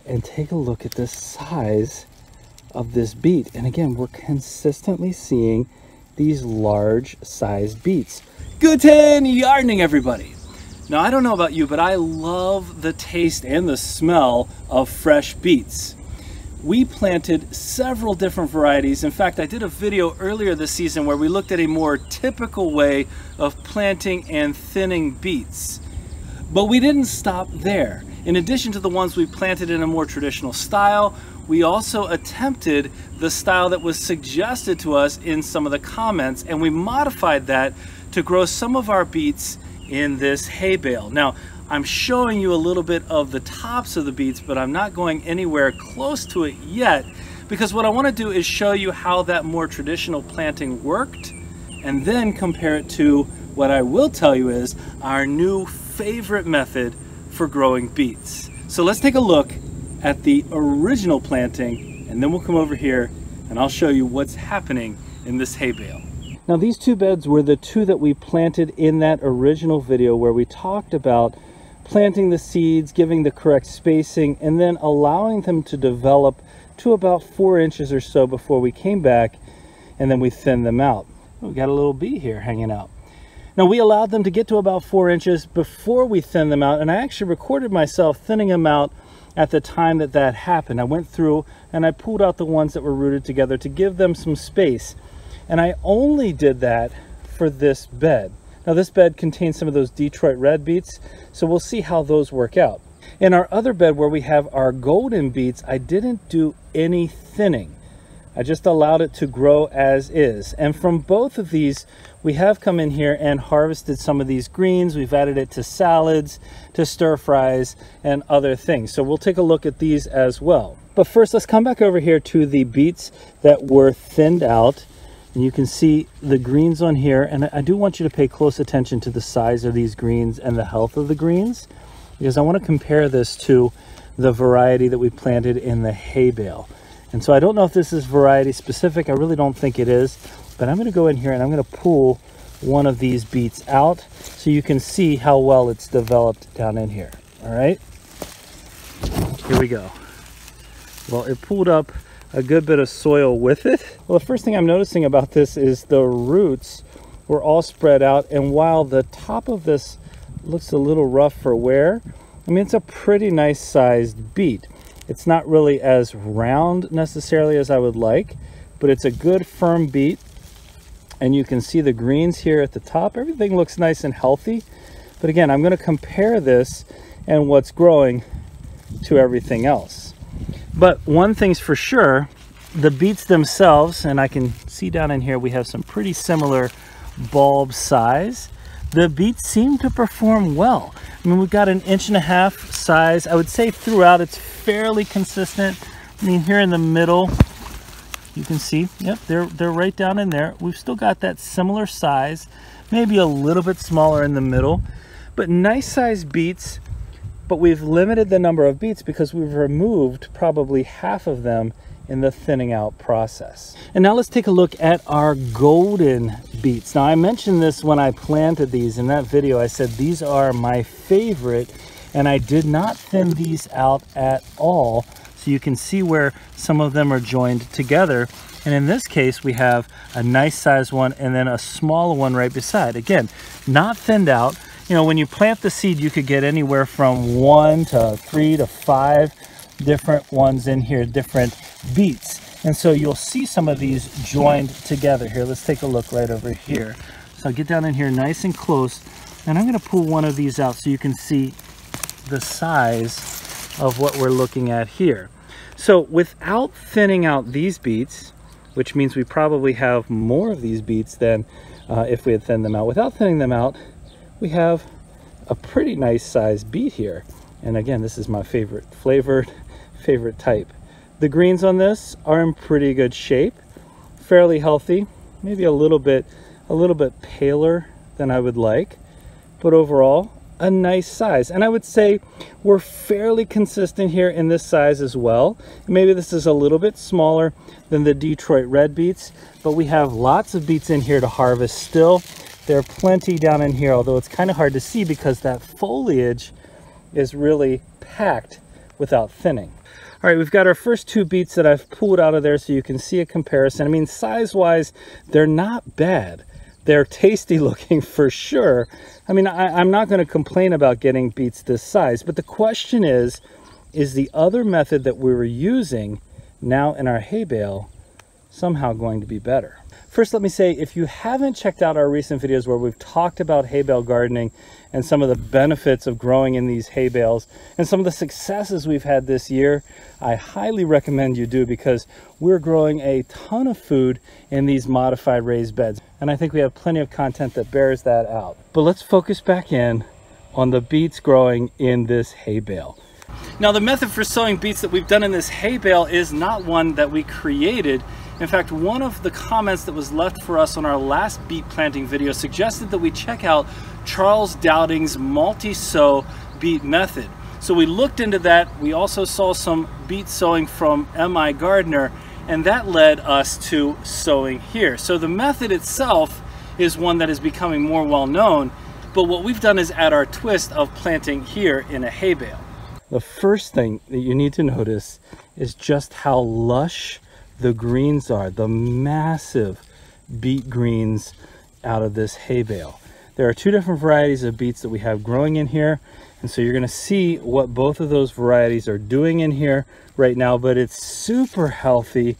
and take a look at the size of this beet. And again, we're consistently seeing these large sized beets. Guten Yardening, everybody. Now, I don't know about you, but I love the taste and the smell of fresh beets. We planted several different varieties. In fact, I did a video earlier this season where we looked at a more typical way of planting and thinning beets. But we didn't stop there. In addition to the ones we planted in a more traditional style, we also attempted the style that was suggested to us in some of the comments, and we modified that to grow some of our beets in this hay bale. Now, I'm showing you a little bit of the tops of the beets, but I'm not going anywhere close to it yet, because what I want to do is show you how that more traditional planting worked, and then compare it to what I will tell you is our new favorite method for growing beets. So let's take a look at the original planting, and then we'll come over here and I'll show you what's happening in this hay bale. Now, these two beds were the two that we planted in that original video where we talked about planting the seeds, giving the correct spacing, and then allowing them to develop to about 4 inches or so before we came back, and then we thinned them out. We got a little bee here hanging out. Now, we allowed them to get to about 4 inches before we thinned them out, and I actually recorded myself thinning them out at the time that that happened. I went through and I pulled out the ones that were rooted together to give them some space, and I only did that for this bed. Now, this bed contains some of those Detroit red beets, so we'll see how those work out. In our other bed where we have our golden beets, I didn't do any thinning. I just allowed it to grow as is. And from both of these, we have come in here and harvested some of these greens. We've added it to salads, to stir fries, and other things. So we'll take a look at these as well. But first, let's come back over here to the beets that were thinned out. And you can see the greens on here, and I do want you to pay close attention to the size of these greens and the health of the greens, because I want to compare this to the variety that we planted in the hay bale. And so I don't know if this is variety specific. I really don't think it is, but I'm going to go in here and I'm going to pull one of these beets out so you can see how well it's developed down in here. All right, here we go. Well, it pulled up a good bit of soil with it. Well, the first thing I'm noticing about this is the roots were all spread out, and while the top of this looks a little rough for wear, I mean, it's a pretty nice sized beet. It's not really as round necessarily as I would like, but it's a good firm beet, and you can see the greens here at the top. Everything looks nice and healthy, but again, I'm going to compare this and what's growing to everything else. But one thing's for sure, the beets themselves, and I can see down in here we have some pretty similar bulb size. The beets seem to perform well. I mean, we've got an 1.5 inch size. I would say throughout it's fairly consistent. I mean, here in the middle, you can see, yep, they're right down in there. We've still got that similar size, maybe a little bit smaller in the middle, but nice sized beets. But we've limited the number of beets because we've removed probably half of them in the thinning out process. And now let's take a look at our golden beets. Now, I mentioned this when I planted these in that video. I said these are my favorite, and I did not thin these out at all. So you can see where some of them are joined together. And in this case, we have a nice sized one and then a smaller one right beside. Again, not thinned out. You know, when you plant the seed, you could get anywhere from 1 to 3 to 5 different ones in here, different beets. And so you'll see some of these joined together here. Let's take a look right over here. So I'll get down in here nice and close, and I'm going to pull one of these out so you can see the size of what we're looking at here. So without thinning out these beets, which means we probably have more of these beets than if we had thinned them out. Without thinning them out, we have a pretty nice sized beet here. And again, this is my favorite favorite type. The greens on this are in pretty good shape, fairly healthy, maybe a little bit paler than I would like, but overall a nice size. And I would say we're fairly consistent here in this size as well. Maybe this is a little bit smaller than the Detroit red beets, but we have lots of beets in here to harvest still. There are plenty down in here, although it's kind of hard to see because that foliage is really packed without thinning. All right, we've got our first 2 beets that I've pulled out of there so you can see a comparison. I mean, size-wise, they're not bad. They're tasty looking for sure. I mean, I'm not going to complain about getting beets this size, but the question is the other method that we were using now in our hay bale somehow going to be better? First, let me say, if you haven't checked out our recent videos where we've talked about hay bale gardening and some of the benefits of growing in these hay bales and some of the successes we've had this year, I highly recommend you do, because we're growing a ton of food in these modified raised beds. And I think we have plenty of content that bears that out. But let's focus back in on the beets growing in this hay bale. Now, the method for sowing beets that we've done in this hay bale is not one that we created. In fact, one of the comments that was left for us on our last beet planting video suggested that we check out Charles Dowding's multi-sow beet method. So we looked into that. We also saw some beet sowing from M.I. Gardner, and that led us to sowing here. So the method itself is one that is becoming more well known, but what we've done is add our twist of planting here in a hay bale. The first thing that you need to notice is just how lush the greens are, the massive beet greens out of this hay bale. There are 2 different varieties of beets that we have growing in here, and so you're going to see what both of those varieties are doing in here right now, but it's super healthy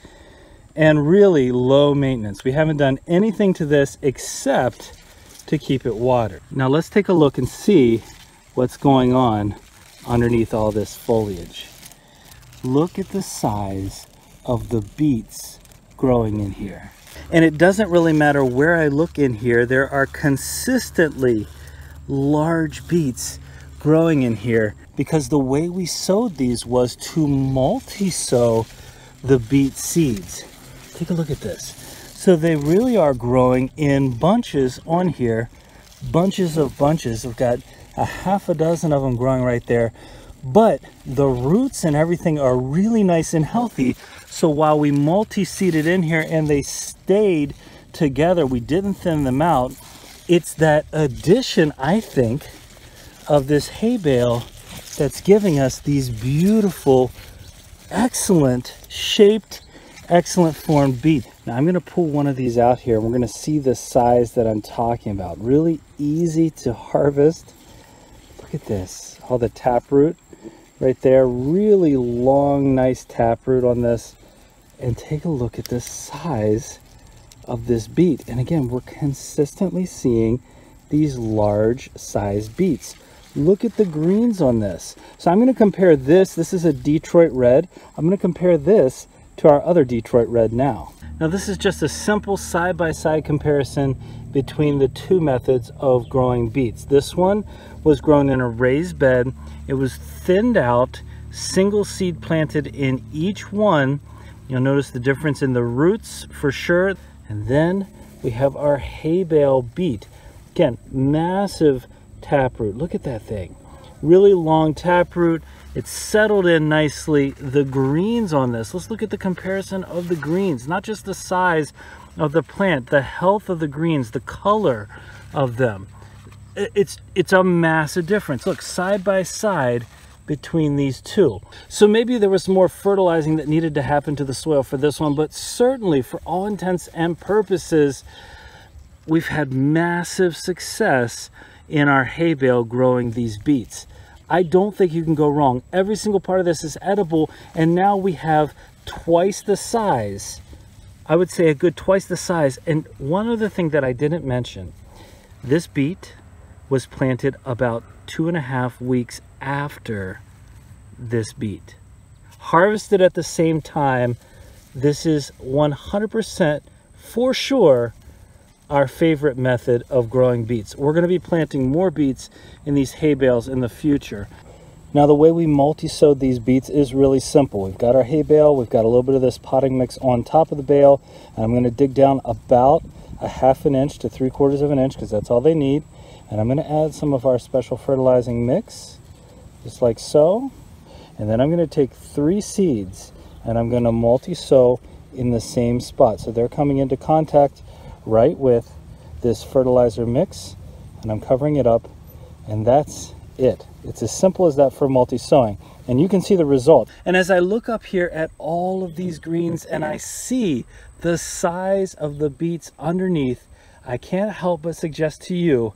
and really low maintenance. We haven't done anything to this except to keep it watered. Now let's take a look and see what's going on underneath all this foliage. Look at the size of the beets growing in here. And it doesn't really matter where I look in here, there are consistently large beets growing in here, because the way we sowed these was to multi-sow the beet seeds. Take a look at this. So they really are growing in bunches on here, bunches of bunches. We've got a half a dozen of them growing right there, but the roots and everything are really nice and healthy. So while we multi-seeded in here and they stayed together, we didn't thin them out. It's that addition, I think, of this hay bale that's giving us these beautiful, excellent shaped, excellent formed beets. Now I'm going to pull one of these out here and we're going to see the size that I'm talking about. Really easy to harvest. Look at this, all the taproot right there, really long, nice taproot on this. And take a look at the size of this beet. And again, we're consistently seeing these large size beets. Look at the greens on this. So I'm going to compare this is a Detroit red. I'm going to compare this to our other Detroit red now. Now this is just a simple side-by-side comparison between the 2 methods of growing beets. This one was grown in a raised bed. It was thinned out, single seed planted in each one. You'll notice the difference in the roots for sure. And then we have our hay bale beet. Again, massive taproot. Look at that thing. Really long taproot. It's settled in nicely. The greens on this, let's look at the comparison of the greens, not just the size of the plant, the health of the greens, the color of them. It's a massive difference. Look, side by side between these 2. So maybe there was more fertilizing that needed to happen to the soil for this one, but certainly for all intents and purposes, we've had massive success in our hay bale growing these beets. I don't think you can go wrong. Every single part of this is edible, and now we have twice the size. I would say a good twice the size. And one other thing that I didn't mention, this beet was planted about 2.5 weeks after this beet. Harvested at the same time. This is 100% for sure our favorite method of growing beets. We're going to be planting more beets in these hay bales in the future. Now the way we multi-sowed these beets is really simple. We've got our hay bale, we've got a little bit of this potting mix on top of the bale, and I'm going to dig down about a 1/2 inch to 3/4 of an inch because that's all they need. And I'm going to add some of our special fertilizing mix, just like so. And then I'm going to take 3 seeds and I'm going to multi-sow in the same spot. So they're coming into contact right with this fertilizer mix, and I'm covering it up, and that's it. It's as simple as that for multi-sowing, and you can see the result. And as I look up here at all of these greens and I see the size of the beets underneath, I can't help but suggest to you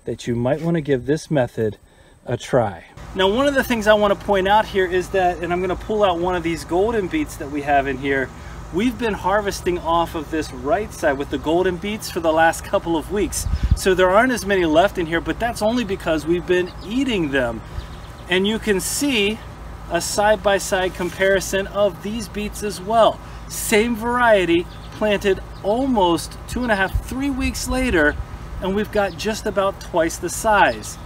that you might want to give this method a try. Now, one of the things I want to point out here is that, and I'm going to pull out one of these golden beets that we have in here, we've been harvesting off of this right side with the golden beets for the last couple of weeks. So there aren't as many left in here, but that's only because we've been eating them. And you can see a side-by-side comparison of these beets as well. Same variety, planted almost 2.5, 3 weeks later, and we've got just about twice the size.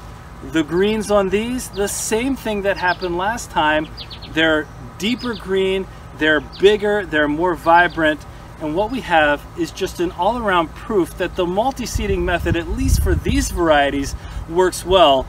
The greens on these, the same thing that happened last time. They're deeper green, they're bigger, they're more vibrant, and what we have is just an all-around proof that the multi-seeding method, at least for these varieties, works well,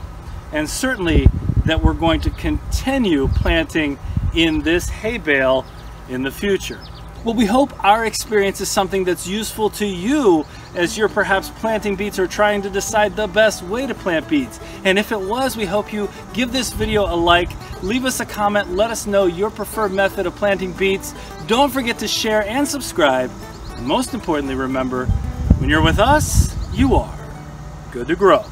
and certainly that we're going to continue planting in this hay bale in the future. Well, we hope our experience is something that's useful to you as you're perhaps planting beets or trying to decide the best way to plant beets. And if it was, we hope you give this video a like, leave us a comment, let us know your preferred method of planting beets. Don't forget to share and subscribe. And most importantly, remember, when you're with us, you are good to grow.